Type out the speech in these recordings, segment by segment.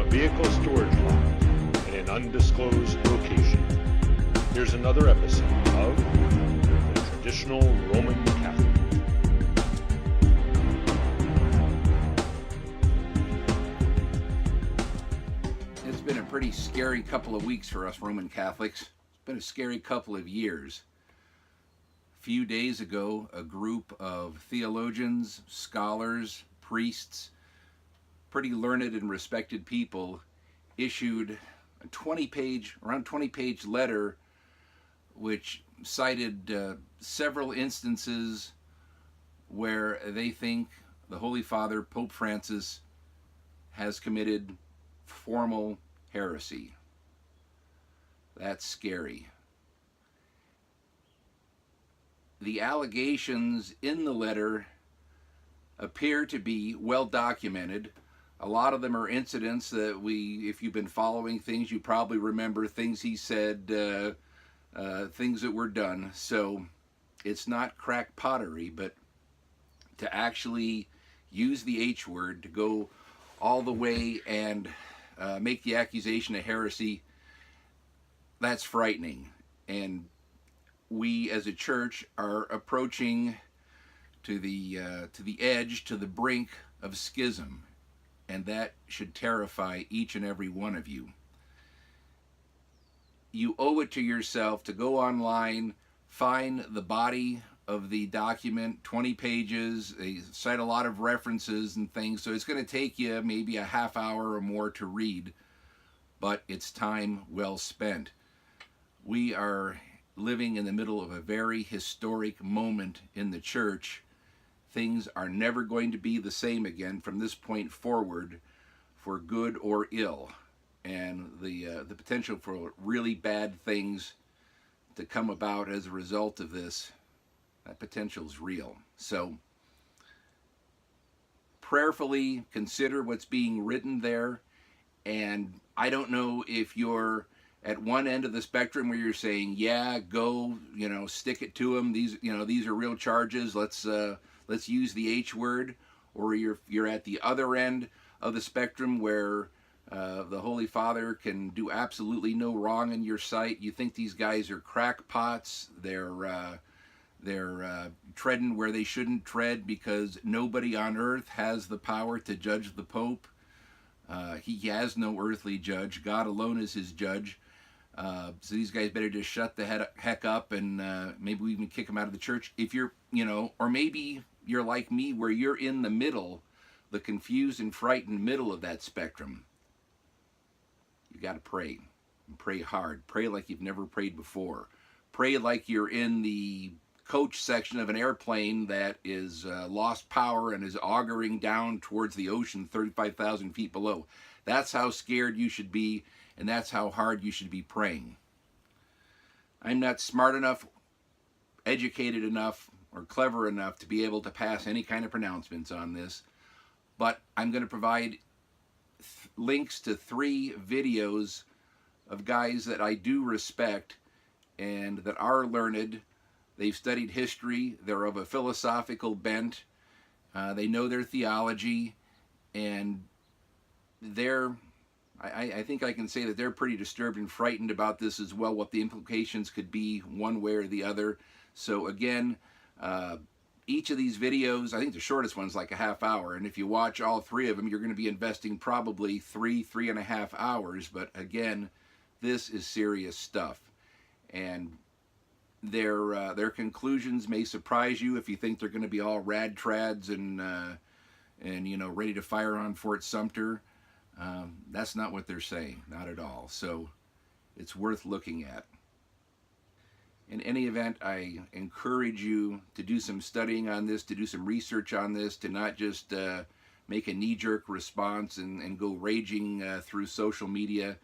vehicle storage lot in an undisclosed location. Here's another episode of The Traditional Roman Catholic. It's been a pretty scary couple of weeks for us Roman Catholics. It's been a scary couple of years. A few days ago, a group of theologians, scholars, priests, pretty learned and respected people issued a 20-page letter which cited several instances where they think the Holy Father, Pope Francis, has committed formal heresy. That's scary. The allegations in the letter appear to be well documented. A lot of them are incidents that if you've been following things, you probably remember things he said, things that were done. So it's not crack pottery, but to actually use the H word, to go all the way and make the accusation of heresy, that's frightening. And we as a church are approaching to the edge, to the brink of schism, and that should terrify each and every one of you. You owe it to yourself to go online, find the body of the document, 20 pages. They cite a lot of references and things, so it's going to take you maybe a half hour or more to read, but it's time well spent. We are living in the middle of a very historic moment in the church. Things are never going to be the same again from this point forward, for good or ill, and the potential for really bad things to come about as a result of this, that potential is real. So prayerfully consider what's being written there. And I don't know if you're at one end of the spectrum where you're saying, yeah, go, stick it to them. These are real charges. Let's use the H word. Or you're at the other end of the spectrum where the Holy Father can do absolutely no wrong in your sight. You think these guys are crackpots. They're treading where they shouldn't tread because nobody on earth has the power to judge the Pope. He has no earthly judge. God alone is his judge. So these guys better just shut the heck up, and maybe we even kick them out of the church. If you're, or maybe you're like me where you're in the middle, the confused and frightened middle of that spectrum. You got to pray, and pray hard. Pray like you've never prayed before. Pray like you're in the coach section of an airplane that is lost power and is auguring down towards the ocean 35,000 feet below. That's how scared you should be, and that's how hard you should be praying. I'm not smart enough, educated enough, or clever enough to be able to pass any kind of pronouncements on this, but I'm going to provide links to 3 videos of guys that I do respect and that are learned. They've studied history. They're of a philosophical bent. They know their theology, and I think I can say that they're pretty disturbed and frightened about this as well, what the implications could be one way or the other. So again, each of these videos, I think the shortest one's like a half hour, and if you watch all 3 of them, you're going to be investing probably 3.5 hours. But again, this is serious stuff, and their conclusions may surprise you if you think they're going to be all rad trads and ready to fire on Fort Sumter. That's not what they're saying, not at all. So it's worth looking at. In any event, I encourage you to do some studying on this, to do some research on this, to not just make a knee-jerk response and go raging through social media.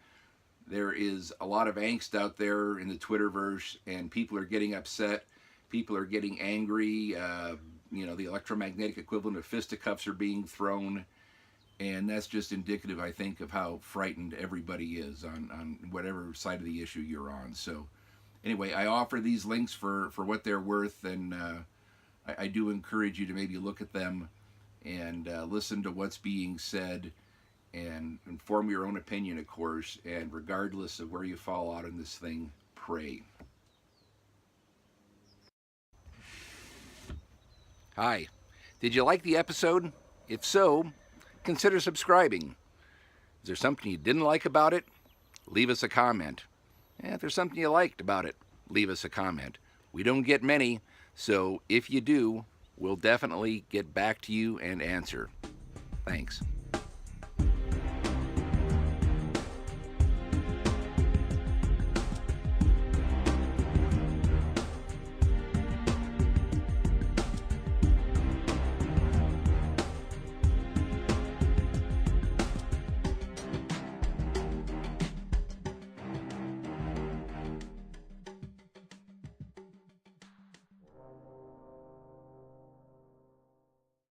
There is a lot of angst out there in the Twitterverse, and people are getting upset. People are getting angry. The electromagnetic equivalent of fisticuffs are being thrown. And that's just indicative, I think, of how frightened everybody is on whatever side of the issue you're on. So anyway, I offer these links for what they're worth, and I do encourage you to maybe look at them and listen to what's being said and form your own opinion, of course, and regardless of where you fall out in this thing, pray. Hi. Did you like the episode? If so, consider subscribing. Is there something you didn't like about it? Leave us a comment. If there's something you liked about it, leave us a comment. We don't get many, so if you do, we'll definitely get back to you and answer. Thanks.